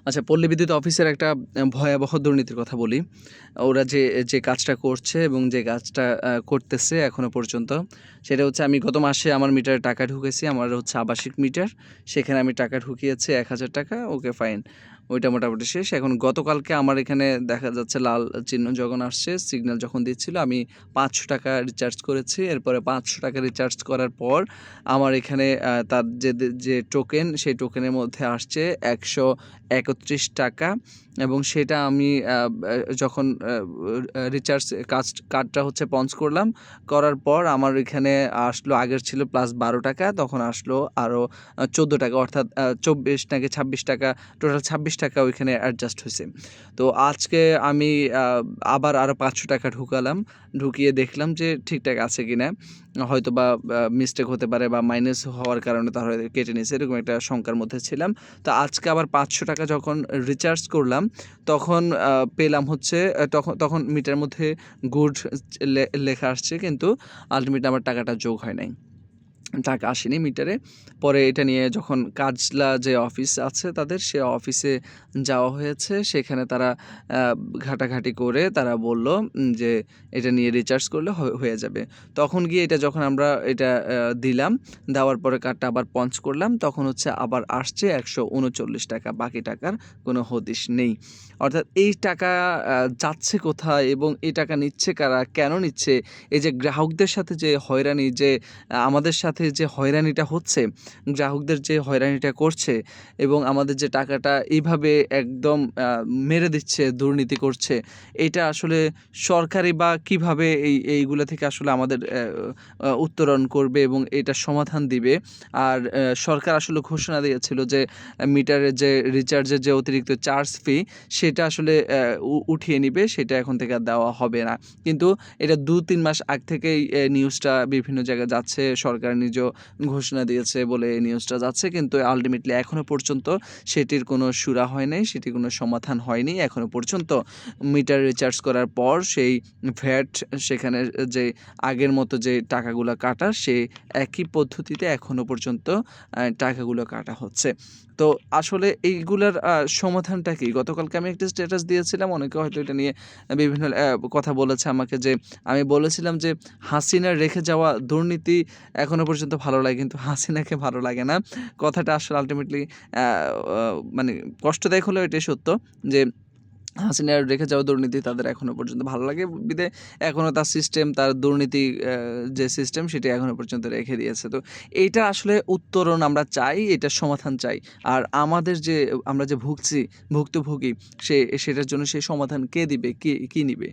আচ্ছা, পল্লী বিদ্যুৎ অফিসের একটা ভয়াবহ দুর্নীতির কথা বলি। ওরা যে কাজটা করছে এবং যে কাজটা করতেছে এখনো পর্যন্ত, সেটা হচ্ছে আমি গত মাসে আমার মিটারে টাকা ঢুকেছি। আমার হচ্ছে আবাসিক মিটার। সেখানে আমি টাকা ঢুকিয়েছি ৳১,০০০, ওকে ফাইন। ওইটা মোটামুটি শেষ। এখন গতকালকে আমার এখানে দেখা যাচ্ছে লাল চিহ্ন যখন আসছে, সিগন্যাল যখন দিচ্ছিল, আমি ৳৫০০ রিচার্জ করেছি। এরপরে ৳৫০০ রিচার্জ করার পর আমার এখানে তার যে টোকেন, সেই টোকেনের মধ্যে আসছে ৳১৩১ এবং সেটা আমি যখন রিচার্জ কার্ডটা হচ্ছে পঞ্চ করলাম। করার পর আমার এখানে আসলো, আগের ছিল +১২ টাকা, তখন আসলো আরও ৳১৪, অর্থাৎ ২৪ নাকি ৳২৬, টোটাল ৳২৬ ওইখানে অ্যাডজাস্ট হইছে। তো আজকে আমি আবার আরও ৳৫০০ ঢুকালাম। ঢুকিয়ে দেখলাম যে ঠিকঠাক আছে কিনা। হয়তোবা মিস্টেক হতে পারে বা মাইনাস হওয়ার কারণে তারা কেটে নিয়েছে, এরকম একটা শঙ্কার মধ্যে ছিলাম। তো আজকে আবার ৳৫০০ যখন রিচার্জ করলাম, তখন পেলাম হচ্ছে তখন মিটারের মধ্যে গুড লেখা আসছে, কিন্তু আল্টিমেটলি আমার টাকাটা যোগ হয় নাই। টাকা আসেনি মিটারে। পরে এটা নিয়ে যখন কাজলা যে অফিস আছে তাদের, সে অফিসে যাওয়া হয়েছে। সেখানে তারা আ ঘাটাঘাটি করে তারা বলল যে এটা নিয়ে রিচার্জ করলে হয়ে যাবে। তখন গিয়ে এটা যখন আমরা এটা দিলাম, দেওয়ার পরে কার্ডটা আবার পঞ্চ করলাম, তখন হচ্ছে আবার আসছে ৳১৩৯। বাকি টাকার কোনো হদিস নেই। অর্থাৎ এই টাকা যাচ্ছে কোথায় এবং এই টাকা নিচ্ছে কারা? কেন নিচ্ছে? এই যে গ্রাহকদের সাথে যে হয়রানি, যে আমাদের সাথে যে হয়রানিটা হচ্ছে, গ্রাহকদের যে হয়রানিটা করছে এবং আমাদের যে টাকাটা এইভাবে একদম মেরে দিচ্ছে, দুর্নীতি করছে, এইটা আসলে সরকারই বা কিভাবে এইগুলা থেকে আসলে আমাদের উত্তরণ করবে এবং এটার সমাধান দিবে? আর সরকার আসলে ঘোষণা দিয়েছিল যে মিটারের যে রিচার্জের যে অতিরিক্ত চার্জ ফি, সেটা আসলে উঠিয়ে নিবে, সেটা এখন থেকে আর দেওয়া হবে না। কিন্তু এটা ২-৩ মাস আগ থেকেই নিউজটা বিভিন্ন জায়গায় যাচ্ছে। সরকার নিজেও ঘোষণা দিয়েছে বলে এই নিউজটা যাচ্ছে। কিন্তু আল্টিমেটলি এখনো পর্যন্ত সেটির কোনো সুরা হয় নাই, সেটির কোনো সমাধান হয়নি। এখনো পর্যন্ত মিটার রিচার্জ করার পর সেই ভ্যাট, সেখানে যে আগের মতো যে টাকাগুলা কাটা, সেই একই পদ্ধতিতে এখনো পর্যন্ত টাকাগুলো কাটা হচ্ছে। তো আসলে এইগুলার সমাধানটা কি? গতকালকে আমি একটা স্ট্যাটাস দিয়েছিলাম। অনেকে হয়তো এটা নিয়ে বিভিন্ন কথা বলেছে আমাকে, যে আমি বলেছিলাম যে হাসিনার রেখে যাওয়া দুর্নীতি এখনো পর্যন্ত ভালো লাগে, কিন্তু হাসিনাকে ভালো লাগে না। কথাটা আসলে আল্টিমেটলি আ অ মানে কষ্টদায়ক হলেও এটাই সত্য যে হাসিনার রেখে যাওয়া দুর্নীতি তাদের এখনো পর্যন্ত ভালো লাগে বিধায় এখনো তার সিস্টেম, তার দুর্নীতি যে সিস্টেম, সেটি এখনো পর্যন্ত রেখে দিয়েছে। তো এইটা আসলে উত্তরণ আমরা চাই, এটার সমাধান চাই। আর আমাদের যে আমরা যে ভুগছি, ভুক্তভোগী, সেটার জন্য সেই সমাধান কে দিবে? কি নিবে?